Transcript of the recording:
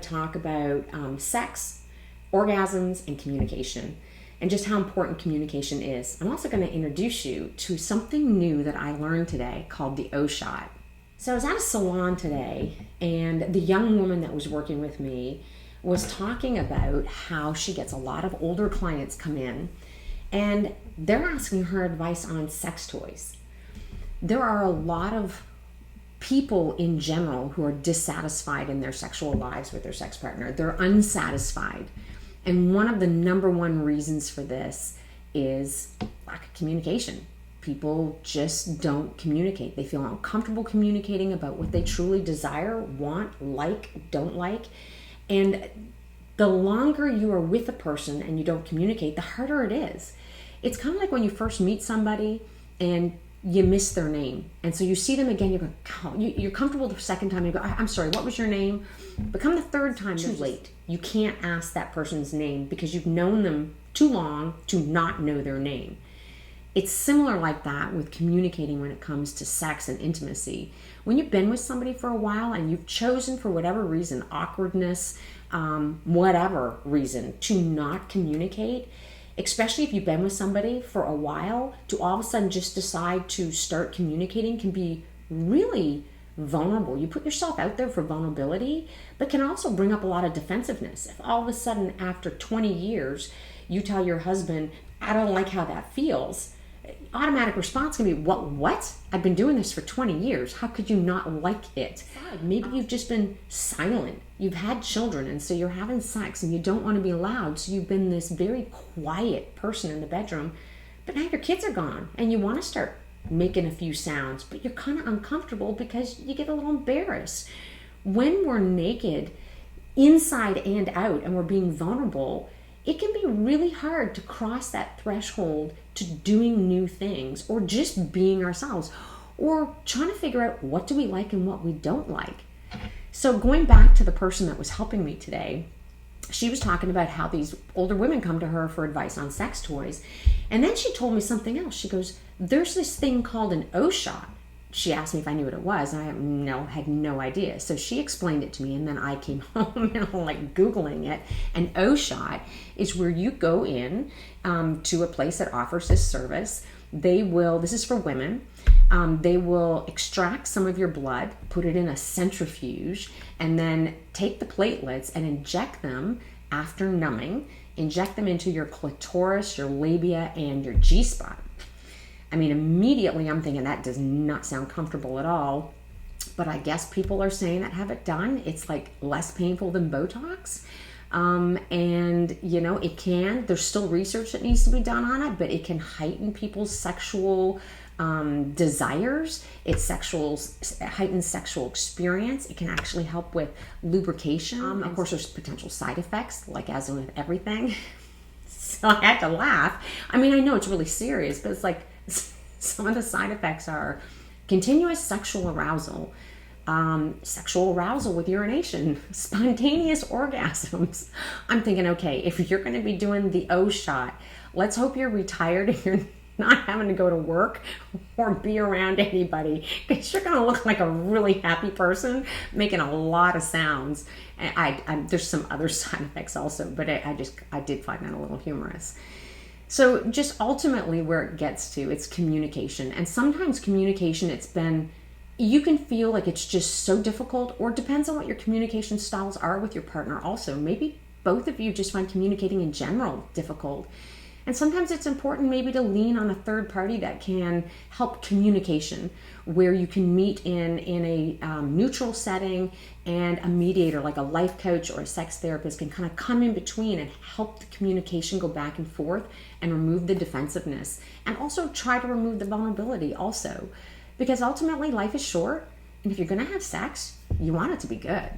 to talk about sex, orgasms, and communication, and just how important communication is. I'm also going to introduce you to something new that I learned today called the O shot. So I was at a salon today, and the young woman that was working with me was talking about how she gets a lot of older clients come in, and they're asking her advice on sex toys. There are a lot of people in general who are dissatisfied in their sexual lives with their sex partner. They're unsatisfied. And one of the number one reasons for this is lack of communication. People just don't communicate. They feel uncomfortable communicating about what they truly desire, want, like, don't like. And the longer you are with a person and you don't communicate, the harder it is. It's kind of like when you first meet somebody and you miss their name. And so you see them again, you go, oh, you're comfortable the second time, you go, I'm sorry, what was your name? But come the third time, too late. You can't ask that person's name because you've known them too long to not know their name. It's similar like that with communicating when it comes to sex and intimacy. When you've been with somebody for a while and you've chosen for whatever reason, awkwardness, whatever reason, to not communicate, especially if you've been with somebody for a while, to all of a sudden just decide to start communicating can be really vulnerable. You put yourself out there for vulnerability, but can also bring up a lot of defensiveness. If all of a sudden after 20 years, you tell your husband, I don't like how that feels, automatic response can be, what? I've been doing this for 20 years. How could you not like it? Maybe you've just been silent. You've had children, and so you're having sex and you don't want to be loud. So you've been this very quiet person in the bedroom, but now your kids are gone and you want to start making a few sounds, but you're kind of uncomfortable because you get a little embarrassed. When we're naked, inside and out, and we're being vulnerable, it can be really hard to cross that threshold to doing new things or just being ourselves or trying to figure out what do we like and what we don't like. So going back to the person that was helping me today, she was talking about how these older women come to her for advice on sex toys. And then she told me something else. She goes, there's this thing called an O shot. She asked me if I knew what it was, and I had no idea. So she explained it to me, and then I came home and I'm like Googling it. An O shot is where you go in to a place that offers this service. This is for women, they will extract some of your blood, put it in a centrifuge, and then take the platelets and inject them after numbing, inject them into your clitoris, your labia, and your G-spot. I mean, immediately I'm thinking that does not sound comfortable at all, but I guess people are saying that have it done. It's like less painful than Botox. And there's still research that needs to be done on it, but it can heighten people's sexual desires. It heightens sexual experience. It can actually help with lubrication. Of course, there's potential side effects, like as with everything. So I had to laugh. I mean, I know it's really serious, but it's like some of the side effects are continuous sexual arousal with urination, spontaneous orgasms. I'm thinking, okay, if you're going to be doing the O shot, let's hope you're retired and you're not having to go to work or be around anybody, because you're going to look like a really happy person making a lot of sounds. And there's some other side effects also, but I did find that a little humorous. So just ultimately where it gets to, it's communication. And sometimes communication, you can feel like it's just so difficult, or it depends on what your communication styles are with your partner also. Maybe both of you just find communicating in general difficult. And sometimes it's important maybe to lean on a third party that can help communication, where you can meet in a neutral setting, and a mediator like a life coach or a sex therapist can kind of come in between and help the communication go back and forth and remove the defensiveness, and also try to remove the vulnerability also. Because ultimately life is short, and if you're going to have sex, you want it to be good.